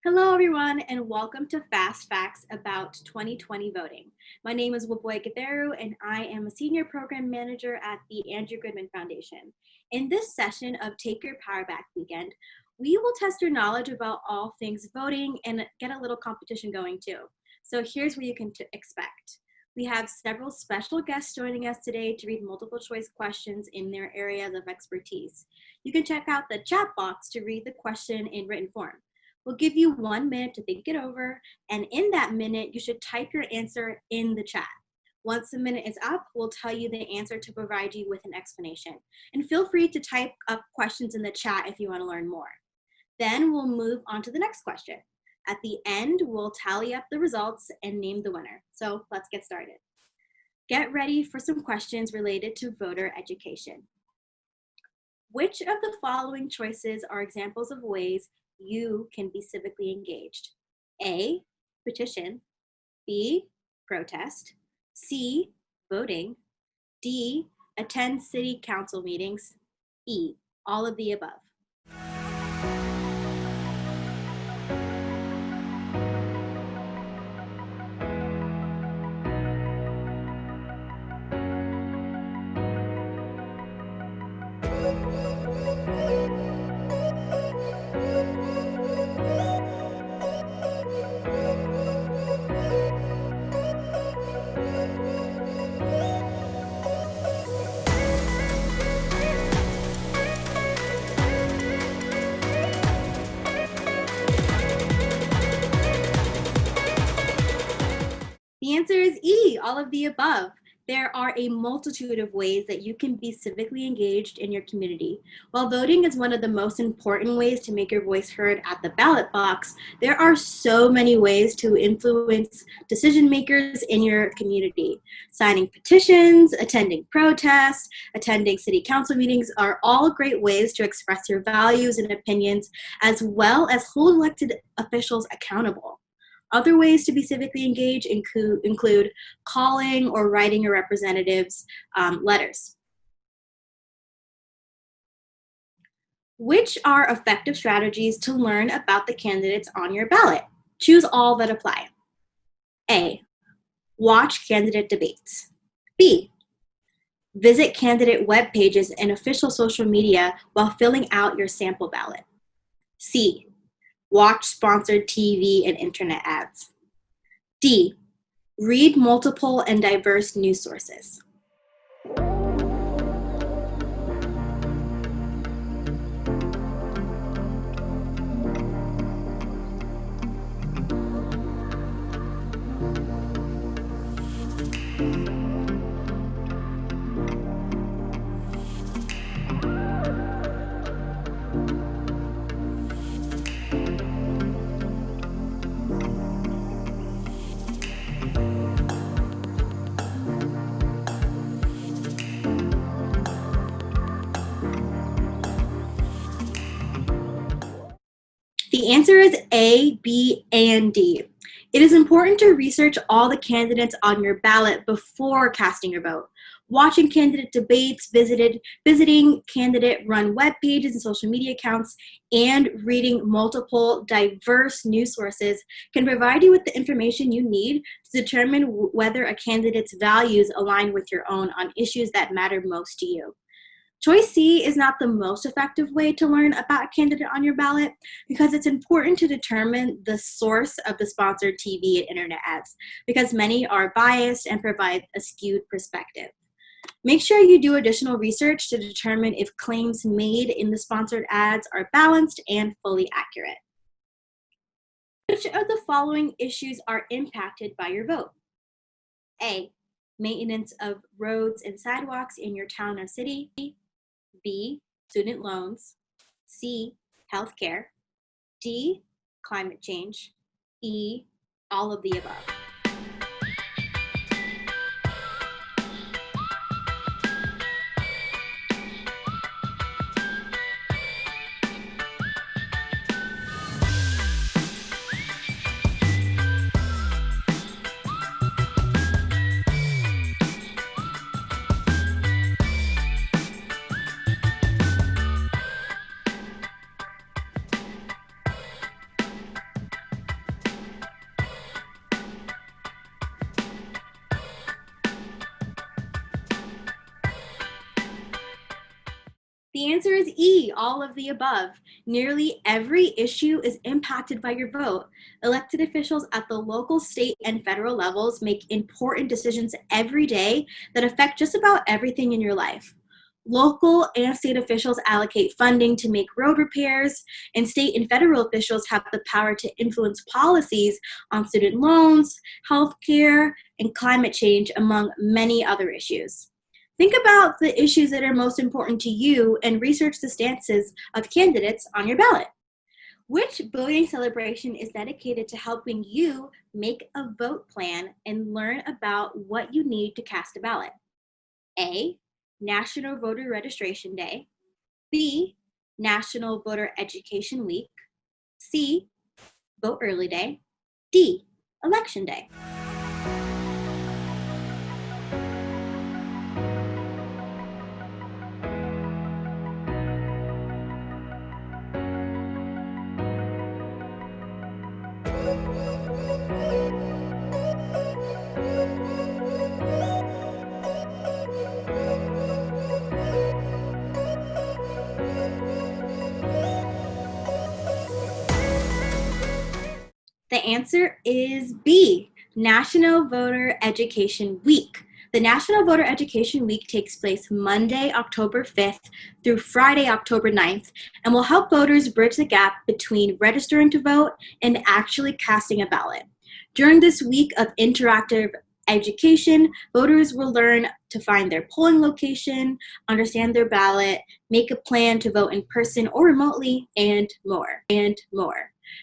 Hello, everyone, and welcome to Fast Facts about 2020 voting. My name is Wambui, Gatheru, and I am a Senior Program Manager at the Goodman Foundation. In this session of Take Your Power Back Weekend, we will test your knowledge about all things voting and get a little competition going too. So here's what you can expect. We have several special guests joining us today to read multiple choice questions in their areas of expertise. You can check out the chat box to read the question in written form. We'll give you 1 minute to think it over, and in that minute, you should type your answer in the chat. Once the minute is up, we'll tell you the answer to provide you with an explanation. And feel free to type up questions in the chat if you want to learn more. Then we'll move on to the next question. At the end, we'll tally up the results and name the winner. So let's get started. Get ready for some questions related to voter education. Which of the following choices are examples of ways you can be civically engaged? A, petition. B, protest. C, voting. D, attend city council meetings. E, all of the above. The answer is E, all of the above. There are a multitude of ways that you can be civically engaged in your community. While voting is one of the most important ways to make your voice heard at the ballot box, there are so many ways to influence decision makers in your community. Signing petitions, attending protests, attending city council meetings are all great ways to express your values and opinions, as well as hold elected officials accountable. Other ways to be civically engaged include calling or writing your representatives letters. Which are effective strategies to learn about the candidates on your ballot? Choose all that apply. A, watch candidate debates. B, visit candidate web pages and official social media while filling out your sample ballot. C, watch sponsored TV and internet ads. D, read multiple and diverse news sources. The answer is A, B, and D. It is important to research all the candidates on your ballot before casting your vote. Watching candidate debates, visiting candidate-run web pages and social media accounts, and reading multiple diverse news sources can provide you with the information you need to determine whether a candidate's values align with your own on issues that matter most to you. Choice C is not the most effective way to learn about a candidate on your ballot because it's important to determine the source of the sponsored TV and internet ads because many are biased and provide a skewed perspective. Make sure you do additional research to determine if claims made in the sponsored ads are balanced and fully accurate. Which of the following issues are impacted by your vote? A, maintenance of roads and sidewalks in your town or city. B, student loans. C, healthcare. D, climate change. E, all of the above. The answer is E, all of the above. Nearly every issue is impacted by your vote. Elected officials at the local, state, and federal levels make important decisions every day that affect just about everything in your life. Local and state officials allocate funding to make road repairs, and state and federal officials have the power to influence policies on student loans, healthcare, and climate change, among many other issues. Think about the issues that are most important to you and research the stances of candidates on your ballot. Which voting celebration is dedicated to helping you make a vote plan and learn about what you need to cast a ballot? A, National Voter Registration Day. B, National Voter Education Week. C, Vote Early Day. D, Election Day. The answer is B, National Voter Education Week. The National Voter Education Week takes place Monday, October 5th through Friday, October 9th, and will help voters bridge the gap between registering to vote and actually casting a ballot. During this week of interactive education, voters will learn to find their polling location, understand their ballot, make a plan to vote in person or remotely, and more.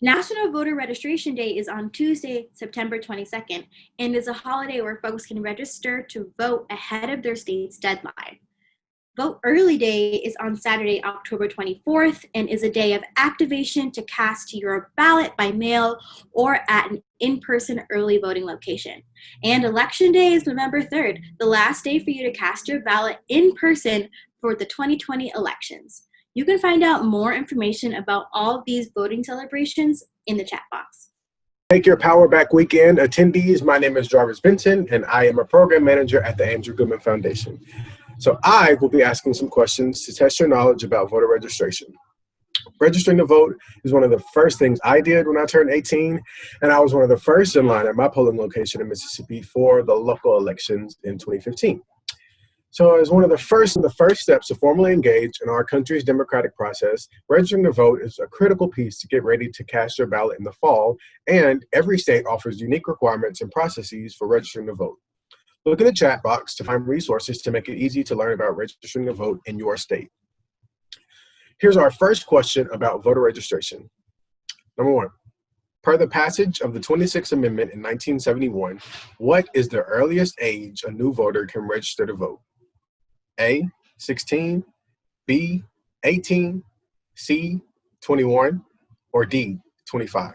National Voter Registration Day is on Tuesday, September 22nd, and is a holiday where folks can register to vote ahead of their state's deadline. Vote Early Day is on Saturday, October 24th, and is a day of activation to cast your ballot by mail or at an in-person early voting location. And Election Day is November 3rd, the last day for you to cast your ballot in person for the 2020 elections. You can find out more information about all of these voting celebrations in the chat box. Take your Power Back Weekend attendees. My name is Jarvis Benson, and I am a program manager at the Andrew Goodman Foundation. So I will be asking some questions to test your knowledge about voter registration. Registering to vote is one of the first things I did when I turned 18, and I was one of the first in line at my polling location in Mississippi for the local elections in 2015. So as one of the first steps to formally engage in our country's democratic process, registering to vote is a critical piece to get ready to cast your ballot in the fall, and every state offers unique requirements and processes for registering to vote. Look in the chat box to find resources to make it easy to learn about registering to vote in your state. Here's our first question about voter registration. Number one, per the passage of the 26th Amendment in 1971, what is the earliest age a new voter can register to vote? A, 16, B, 18, C, 21, or D, 25?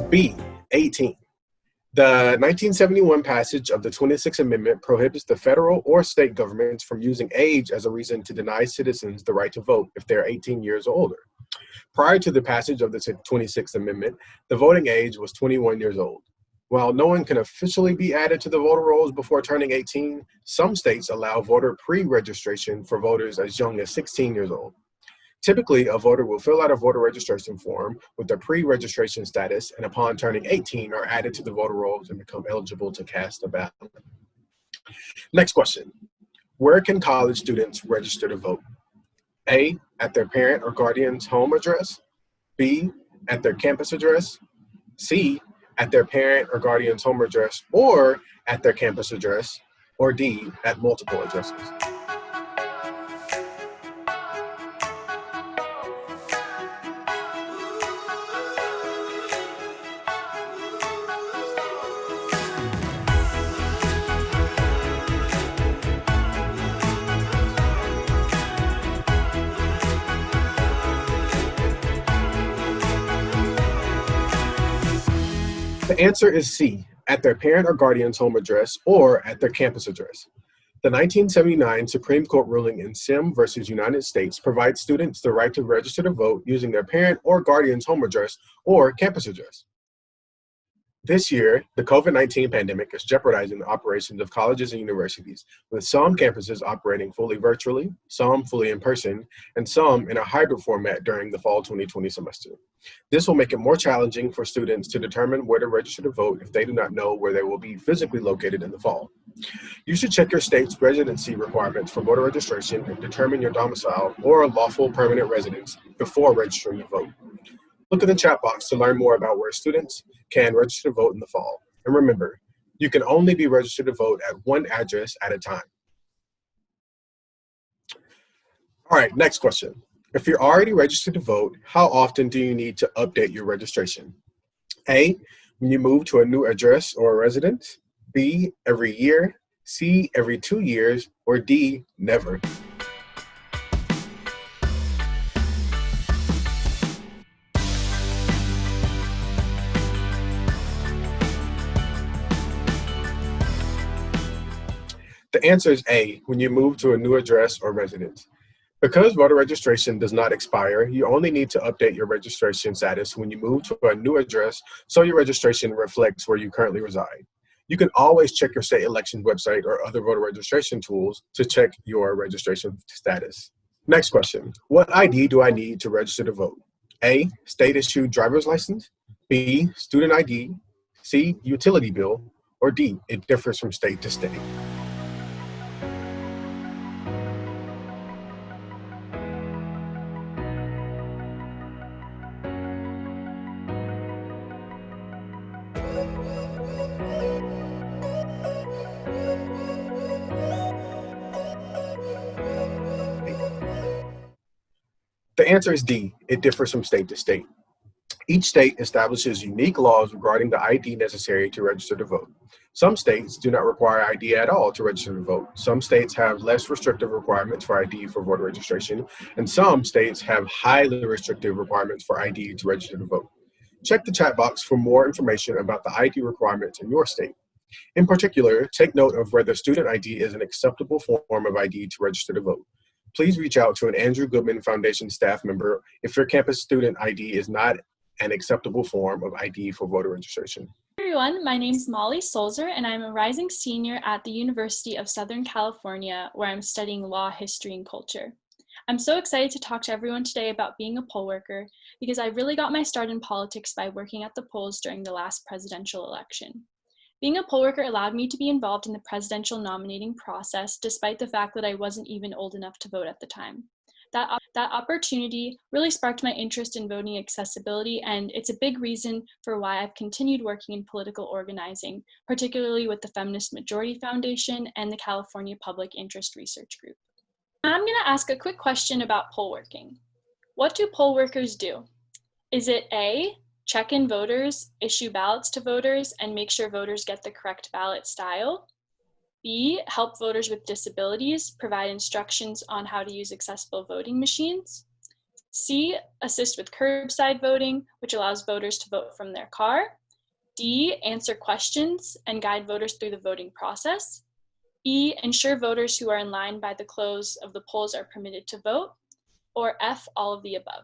B, 18. The 1971 passage of the 26th Amendment prohibits the federal or state governments from using age as a reason to deny citizens the right to vote if they're 18 years or older. Prior to the passage of the 26th Amendment, the voting age was 21 years old. While no one can officially be added to the voter rolls before turning 18, some states allow voter pre-registration for voters as young as 16 years old. Typically, a voter will fill out a voter registration form with their pre-registration status, and upon turning 18 are added to the voter rolls and become eligible to cast a ballot. Next question. Where can college students register to vote? A, at their parent or guardian's home address. B, at their campus address. C, at their parent or guardian's home address or at their campus address. Or D, at multiple addresses. answer is C, at their parent or guardian's home address or at their campus address. The 1979 Supreme Court ruling in Sim versus United States provides students the right to register to vote using their parent or guardian's home address or campus address. This year, the COVID-19 pandemic is jeopardizing the operations of colleges and universities, with some campuses operating fully virtually, some fully in person, and some in a hybrid format during the fall 2020 semester. This will make it more challenging for students to determine where to register to vote if they do not know where they will be physically located in the fall. You should check your state's residency requirements for voter registration and determine your domicile or lawful permanent residence before registering to vote. Look in the chat box to learn more about where students can register to vote in the fall. And remember, you can only be registered to vote at one address at a time. All right, next question. If you're already registered to vote, how often do you need to update your registration? A, when you move to a new address or residence. B, every year. C, every 2 years. Or D, never. The answer is A, when you move to a new address or residence. Because voter registration does not expire, you only need to update your registration status when you move to a new address so your registration reflects where you currently reside. You can always check your state elections website or other voter registration tools to check your registration status. Next question, what ID do I need to register to vote? A, state issued driver's license. B, student ID. C, utility bill. Or D, it differs from state to state. The answer is D, it differs from state to state. Each state establishes unique laws regarding the ID necessary to register to vote. Some states do not require ID at all to register to vote. Some states have less restrictive requirements for ID for voter registration, and some states have highly restrictive requirements for ID to register to vote. Check the chat box for more information about the ID requirements in your state. In particular, take note of whether student ID is an acceptable form of ID to register to vote. Please reach out to an Andrew Goodman Foundation staff member if your campus student ID is not an acceptable form of ID for voter registration. Hey everyone, my name is Molly Sulzer, and I'm a rising senior at the University of Southern California, where I'm studying law, history, and culture. I'm so excited to talk to everyone today about being a poll worker because I really got my start in politics by working at the polls during the last presidential election. Being a poll worker allowed me to be involved in the presidential nominating process despite the fact that I wasn't even old enough to vote at the time. That opportunity really sparked my interest in voting accessibility, and it's a big reason for why I've continued working in political organizing, particularly with the Feminist Majority Foundation and the California Public Interest Research Group. I'm going to ask a quick question about poll working. What do poll workers do? Is it A, check in voters, issue ballots to voters, and make sure voters get the correct ballot style? B, help voters with disabilities, provide instructions on how to use accessible voting machines? C, assist with curbside voting, which allows voters to vote from their car? D, answer questions and guide voters through the voting process? E, ensure voters who are in line by the close of the polls are permitted to vote? Or F, all of the above?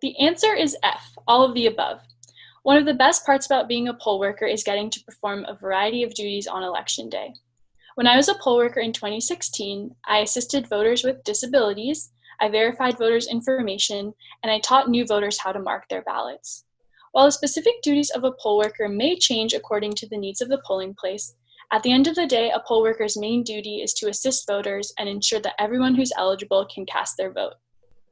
The answer is F, all of the above. One of the best parts about being a poll worker is getting to perform a variety of duties on election day. When I was a poll worker in 2016, I assisted voters with disabilities, I verified voters' information, and I taught new voters how to mark their ballots. While the specific duties of a poll worker may change according to the needs of the polling place, At the end of the day, a poll worker's main duty is to assist voters and ensure that everyone who's eligible can cast their vote.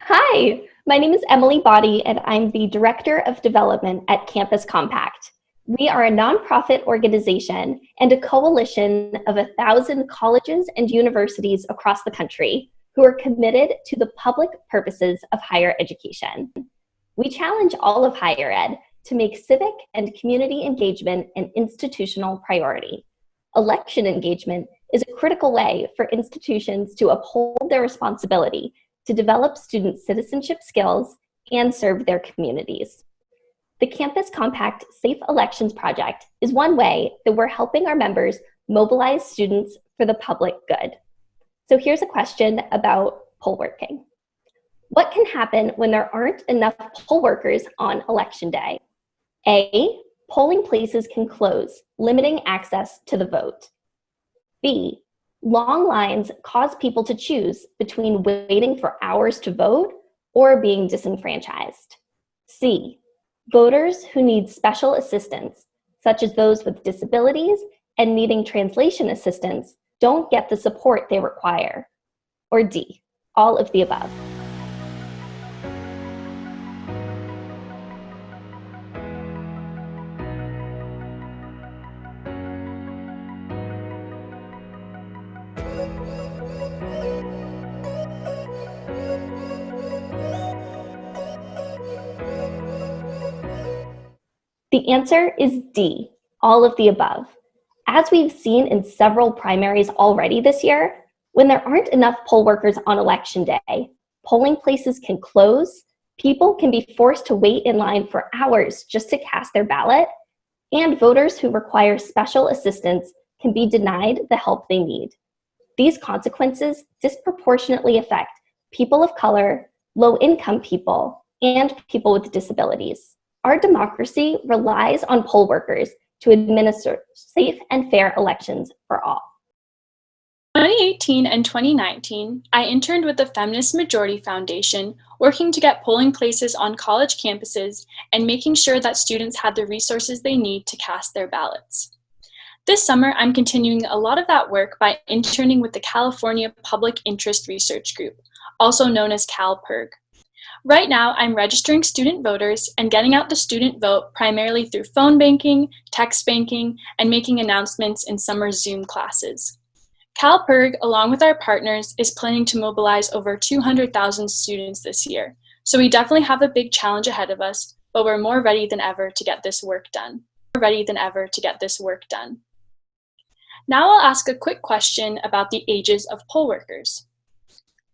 Hi, my name is Emily Bottie, and I'm the Director of Development at Campus Compact. We are a nonprofit organization and a coalition of 1,000 colleges and universities across the country who are committed to the public purposes of higher education. We challenge all of higher ed to make civic and community engagement an institutional priority. Election engagement is a critical way for institutions to uphold their responsibility to develop student citizenship skills and serve their communities. The Campus Compact Safe Elections Project is one way that we're helping our members mobilize students for the public good. So here's a question about poll working. What can happen when there aren't enough poll workers on election day? A, polling places can close, limiting access to the vote. B, long lines cause people to choose between waiting for hours to vote or being disenfranchised. C, voters who need special assistance, such as those with disabilities and needing translation assistance, don't get the support they require. Or D, all of the above. The answer is D, all of the above. As we've seen in several primaries already this year, when there aren't enough poll workers on election day, polling places can close, people can be forced to wait in line for hours just to cast their ballot, and voters who require special assistance can be denied the help they need. These consequences disproportionately affect people of color, low-income people, and people with disabilities. Our democracy relies on poll workers to administer safe and fair elections for all. In 2018 and 2019, I interned with the Feminist Majority Foundation, working to get polling places on college campuses and making sure that students had the resources they need to cast their ballots. This summer, I'm continuing a lot of that work by interning with the California Public Interest Research Group, also known as CalPIRG. Right now, I'm registering student voters and getting out the student vote primarily through phone banking, text banking, and making announcements in summer Zoom classes. CalPIRG, along with our partners, is planning to mobilize over 200,000 students this year. So we definitely have a big challenge ahead of us, but we're more ready than ever to get this work done. Now I'll ask a quick question about the ages of poll workers.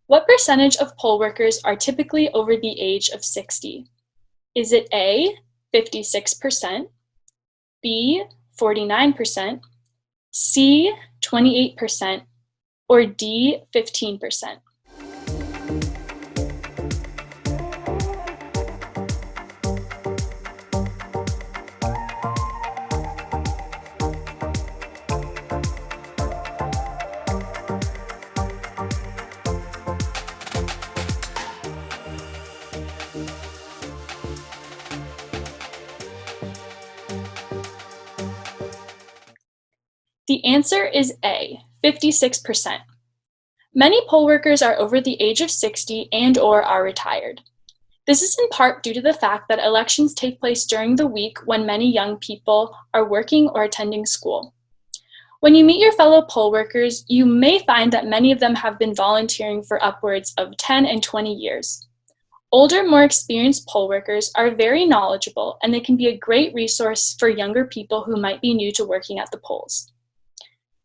What percentage of poll workers are typically over the age of 60? Is it A, 56%, B, 49%, C, 28%, or D, 15%? The answer is A, 56%. Many poll workers are over the age of 60 and/or are retired. This is in part due to the fact that elections take place during the week when many young people are working or attending school. When you meet your fellow poll workers, you may find that many of them have been volunteering for upwards of 10 and 20 years. Older, more experienced poll workers are very knowledgeable, and they can be a great resource for younger people who might be new to working at the polls.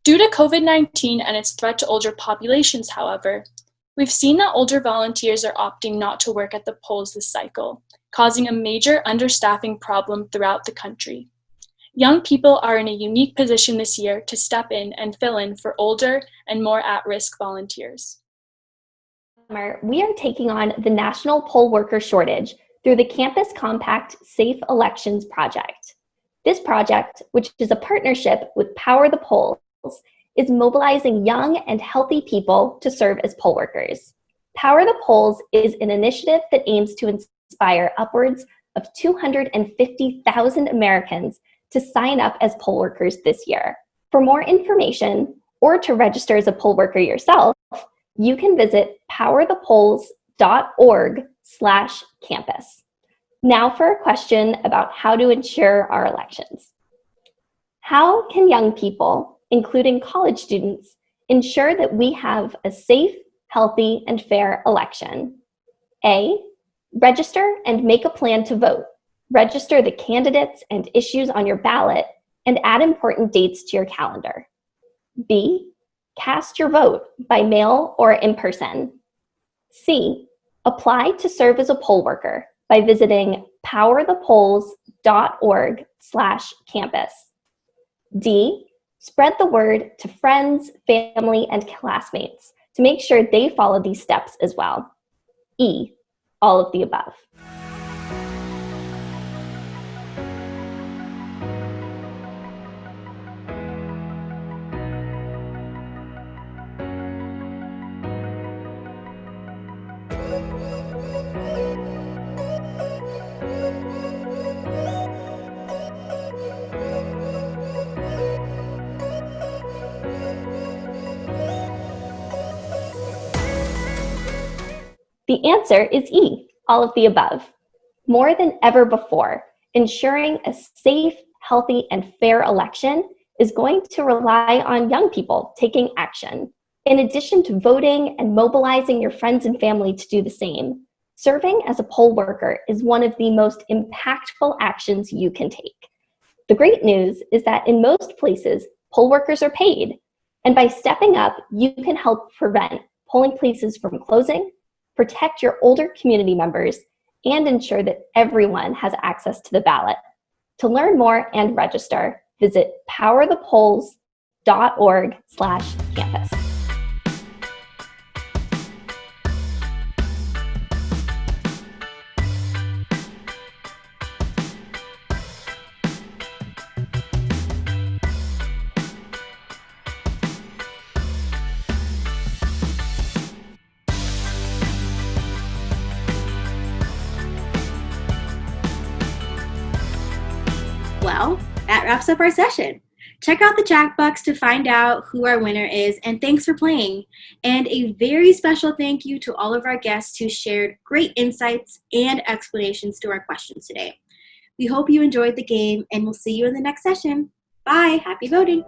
Due to COVID-19 and its threat to older populations, however, we've seen that older volunteers are opting not to work at the polls this cycle, causing a major understaffing problem throughout the country. Young people are in a unique position this year to step in and fill in for older and more at-risk volunteers. We are taking on the national poll worker shortage through the Campus Compact Safe Elections Project. This project, which is a partnership with Power the Polls, is mobilizing young and healthy people to serve as poll workers. Power the Polls is an initiative that aims to inspire upwards of 250,000 Americans to sign up as poll workers this year. For more information or to register as a poll worker yourself, you can visit powerthepolls.org/campus. Now for a question about how to ensure our elections. How can young people, including college students, ensure that we have a safe, healthy, and fair election? A, register and make a plan to vote. Register the candidates and issues on your ballot and add important dates to your calendar. B, cast your vote by mail or in person. C, apply to serve as a poll worker by visiting powerthepolls.org/campus. D, spread the word to friends, family, and classmates to make sure they follow these steps as well. E, all of the above. The answer is E, all of the above. More than ever before, ensuring a safe, healthy, and fair election is going to rely on young people taking action. In addition to voting and mobilizing your friends and family to do the same, serving as a poll worker is one of the most impactful actions you can take. The great news is that in most places, poll workers are paid, and by stepping up, you can help prevent polling places from closing, protect your older community members, and ensure that everyone has access to the ballot. To learn more and register, visit powerthepolls.org/campus. Well, that wraps up our session. Check out the Jackbox to find out who our winner is, and thanks for playing. And a very special thank you to all of our guests who shared great insights and explanations to our questions today. We hope you enjoyed the game, and we'll see you in the next session. Bye. Happy voting.